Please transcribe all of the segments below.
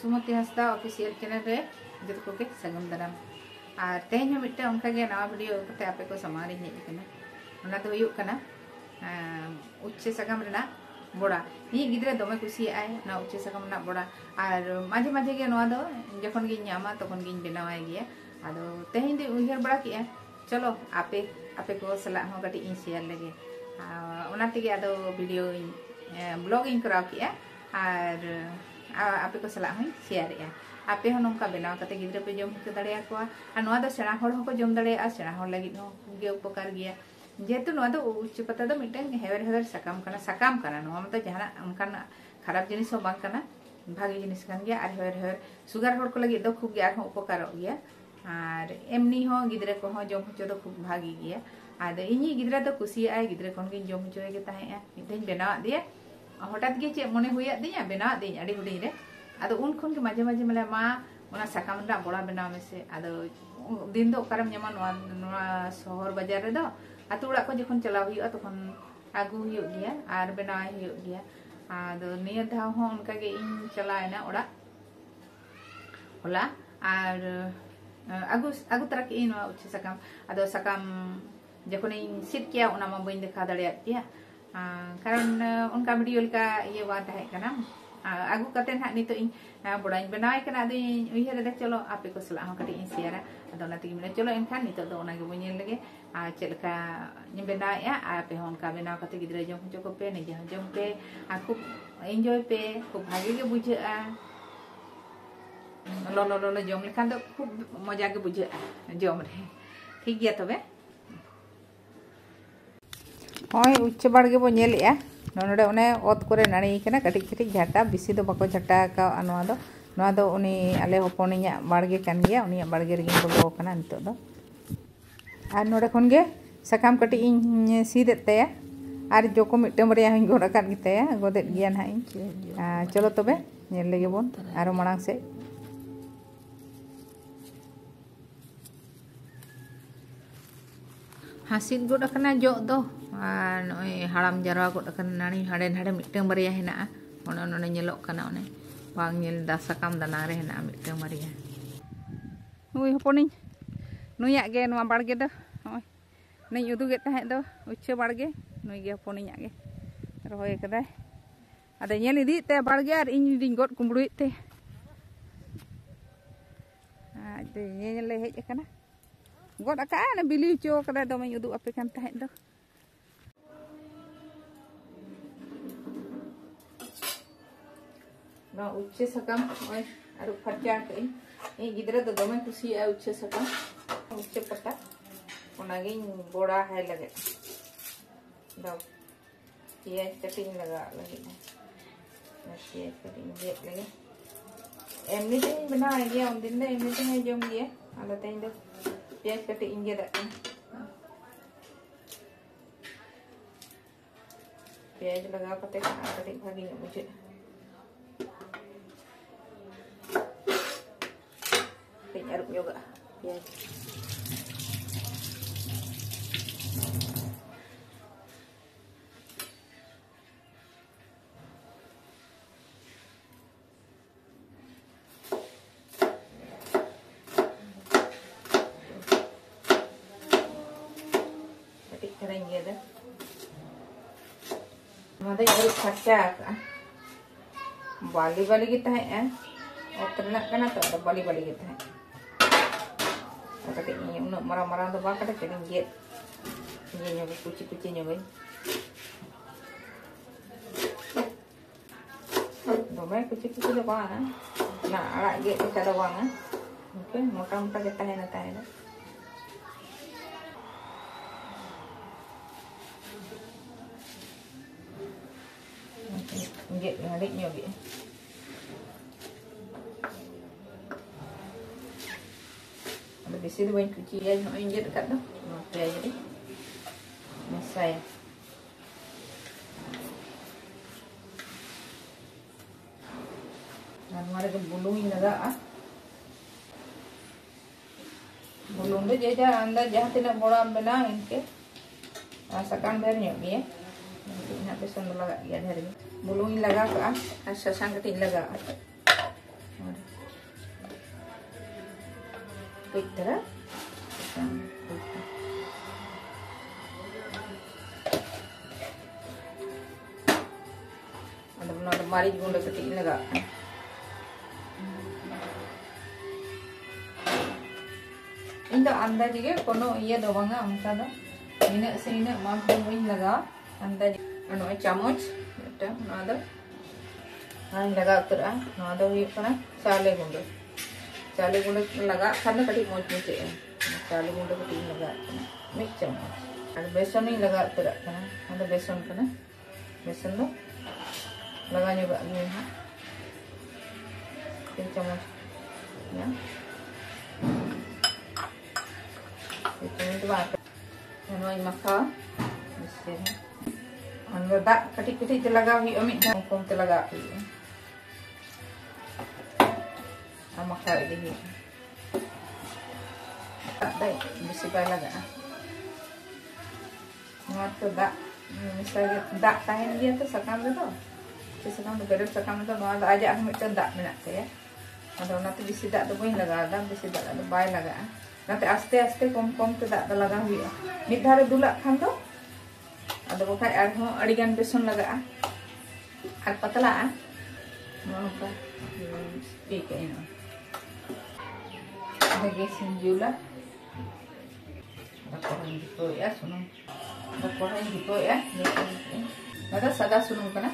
सुमति Hansda official channel रे जो को के सगम दाराम और तेज मिट्टे उनका के नवा वीडियो कते आपे को समारी हेज कना ओना तो हुयुक कना उच्चे सगम रेना बड़ा नी गिद्रे दमे कुसी आय ना उच्चे सगम ना बड़ा और माझे माझे के नवा दो जखन गिन ᱧᱟᱢᱟ तखन गिन बनावाय गया आदो तेज दे उहर बड़ा किया चलो आपे आपे को सला हो कटी इन शेयर लगे ओना तेगे आदो वीडियो ब्लॉग इन कराव किया और आपे को सला हई शेयर या आपे हो नोंका बनाव कते गिद्रे पे जम होते दाड़े आकोआ आ नोआ दो सेना होड़ को जम दाड़े आ सेना होड़ लगी हो गे उपकार गया जेतु नोआ दो उच्च पता दो मिटन हेवर हेवर सकाम कना नोआ मत जहाना उनकान खराब जिनिस हो बांग कना भागी जिनिस कान गया और हेवर हेवर सुगर होड़ को लगी दो खूब गया हो उपकार गया और एमनी हो गिद्रे को हो जम होचो दो खूब भागी गया आदो इनी गिद्रा दो कुसी आय गिद्रे कोन गिन जम होचो के ताहे मिटेन बनाव दिया हठात गे चे मने हुया दिया बनाव दी अड़ी हुडी रे आदो उन खन के माजे माजे मले मा ओना सकाम रा बड़ा बनाव मेसे आदो दिन दो करम ᱧᱟᱢᱟ नोआ शहर बाजार रे दो आतु उड़ा को जखन चलाव हुया तखन आगु हुयो गया और बनाव हुयो गया आदो निया धाव हो उनका गे इन चलायना उड़ा होला और आगु तरह के इन उच्च सकाम आदो सकाम जखन इन सिट किया ओना मा बइन देखा दाड़िया किया कारण उनका वीडियो का ये बात है कना आगु कते ना नितो इन बड़ाई बनाय कना दे उहर दे चलो आपे को सला हो कटी इन शेयर आदो ना तिग मिने चलो एनखान नितो दो ओना गे बइन लगे आ चलका नि बनाया आपे हो उनका बनाव कते गिद्रा जम हो को पे निजे जम पे खूब एंजॉय पे खूब भागे गे बुझा लो जम लेखान दो खूब मजा गे बुझा जम रे ठीक गया तबे होय उच्च बाड़गे बो नेलेया नोडे ओने ओत करे नाड़ी कना कटिक कटिक झाटा बिसी दो बाको झाटा का नोआ दो उनी आले होपनिया बाड़गे कान गया उनी बाड़गे रे बोलो कना नितो दो आर नोडे खन गे सकाम कटी इन सीदेत तया आर जोको मिटे मरिया हई गोड़ कान गितया गोदेत गया ना इन चलो तबे नेल लेगे बोन आरो मांग से हासिल गोड़ कना जो दो और नय हाड़ाम जरवा गोड़ कना नानी हाड़े हाड़े मिटे मरिया हेना ओने ओने नेलोक कना ओने बांग नेल दा सकाम दाना रे हेना मिटे मरिया ओय होपनी नुया गे नवा बाड़गे दो ओय नई उदुगे ताहे दो उच्चे बाड़गे नुई गे होपनी गे रोय कदा आदे नेल इदी ते बाड़गे और इन दिन गोड कुंबड़ुई ते आदे नेल हेज कना गोड का ना बिली चो कदा दो मैं उदु आपे कान ताहे दो ना उच्चे सकाम ओय आरो फरचा के ए गिद्रा दो दमे खुशी आ उच्चे सकाम उच्चे पत्ता ओनागे बड़ा है लगे दो पियाज कटिंग लगा लगे पियाज कटिंग जे लगे एमनी ते बना गया उन दिन एमनी ते है जम गया आला तेन दो पियाज कटिंग जे दा पियाज लगा पते कटिंग भागी मुझे यार योगा पियाज करेंगे दे मदे यार खर्चा का बाली बाली गिता है ओतरना कना तो बाली बाली गिता है कटे उन मरा मरा दो बा कटे चलिंग गे ये नो कुची कुची नो गई दो मैं कुची कुची दो बा ना आड़ा गे का दो बा ओके मोटा मोटा गिता है ना ताहे ना गे हड़ी नो गे बेसी दो बन कुची है no injet kat do oke jadi selesai dan mari ke bulung naga bulung do jaja anda jahat tidak bola bena inke rasakan bernya ya ना बेसन लगा दिया धर में बुलूई लगा का ससान कटी लगा Pitra. Ada mari gunda ketik naga. Inda anda juga kono iya doang nggak angka dah. Ini sini mampu ini naga. Anda anu chamuch, itu nada. Ini naga terah, nada ini kana sale gunda. Sale gunda naga karena tadi mau cuci ya. Sale gunda ketik naga. Mix chamuch. Ada beson ini naga terah kana. Ada beson kana. Beson lo. Naga juga ini ha. Ini chamuch. Ya. Itu apa? Yang makan, misalnya, anda tak ketik-ketik telaga hui amit dah kom telaga hui. Makan ini. Tak dah, mesti balaga. Mata tak, misalnya tak tahan dia tu sakam tu. Sakam tu berada sakam tu, mana aja aku minta tak minat saya. Ada nanti mesti tak tu boleh laga, ada mesti tak tu baik laga. Nanti aste-aste kom-kom tidak terlaga huya. Mid dhare dulak khan do ado bakai arho adigan beson laga ar patla nonka ठीक है ना lagi sinjula dakoran gitu ya sunung dakoran gitu ya nada sada sunung kana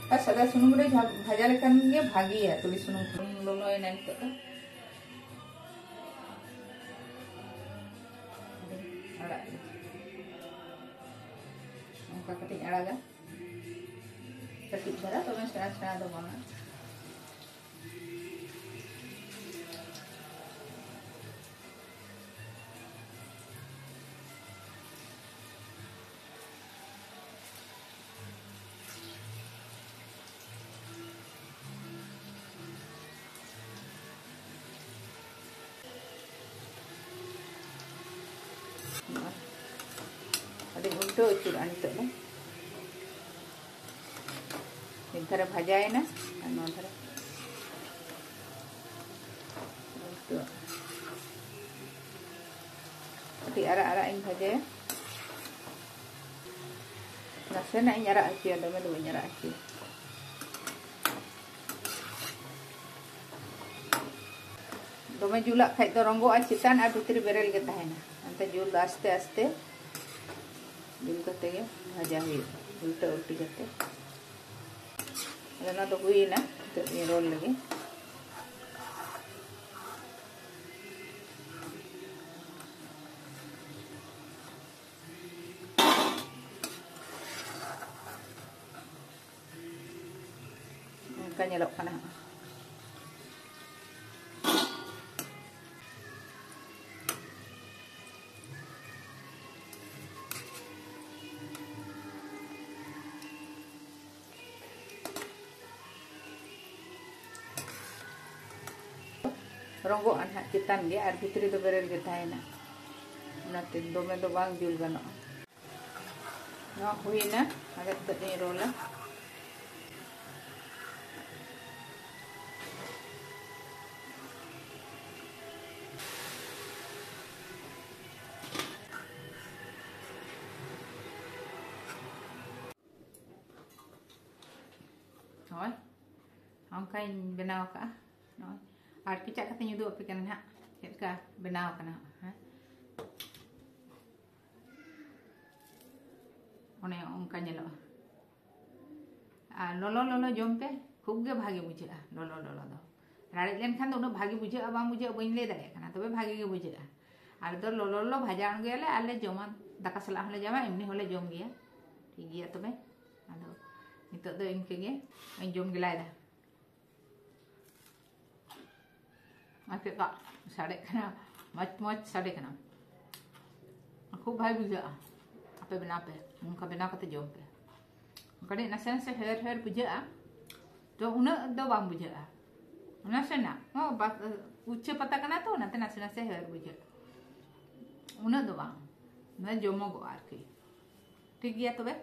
sada sunung re bhaja lekan ge bhagi ya tulis sunung lolo enan to ketik alaga ketik cara to setengah do bang ada untuk curang itu lah. Ini bhaja है ना, anu धरा. Untuk. Tapi ara-ara ini bhaja ya. Nasi nak nyara aja, ada mana dua nyara aja. Dome julak kayak doronggo acitan abu tiri berel kita है ना. Ante jul aste-aste. Jul करते हैं भाजा हुई उल्टा-उल्टी करते ना तो हुई ना तो ये रोल लगे kan nyelok kana ronggo anak citan dia ar fitri to berel kita है ना nanti dome do bang jul gano no hui na agak tadi rola rồi không cây bên nào cả rồi Art kicak katanya dua pikan ha, kita benau kana ha. One ongkanya lo. Lolo jom pe, खूब गे भागे बुझा ललो do. राड़े लेन खान दो भागे बुझा बांग बुझा बइन ले दाड़े kana तबे भागे गे बुझा. आर दो ललो भाजा आण गेले आले जमा दाका सला हले जामा एमनी हले जम गया. ठीक गया तबे. आदो नितो दो इनके गे इन जम गेलाय दा. Makai kak, sadek kena, macam sadek kena. Aku bahaya juga. Apa benar apa? Muka benar kata jom pe. Kadang nasi hair puja, tu una do bang puja. Nasi na, oh uce patah kena tu nanti nasi hair puja. Una do bang, na jomo go arki. ठीक है तो बे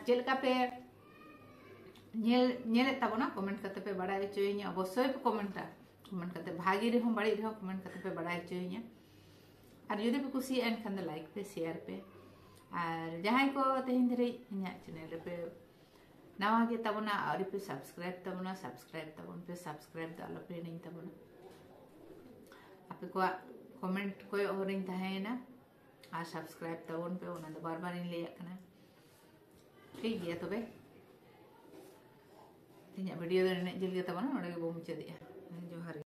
चल का पे ñelet tabona comment करते पे बड़ा होचोइᱧा अवश्य पे कमेंट करते भागी रे हम बड़ी रे कमेंट करते पे बड़ा होचोइᱧा और जुदी पे कुसी एनखान लाइक पे शेयर पे और जहां को तेहिन धरे इन्या चैनल पे नवा गे तबना और पे सब्सक्राइब तबन पे सब्सक्राइब द आलो पे नहीं तबना आपे को कमेंट कोई और इन तहेना और सब्सक्राइब तबन पे ओना बार बार इन लेया कना ठीक गया तबे वीडियो जल्दी तबना बो मुचाद जोहार।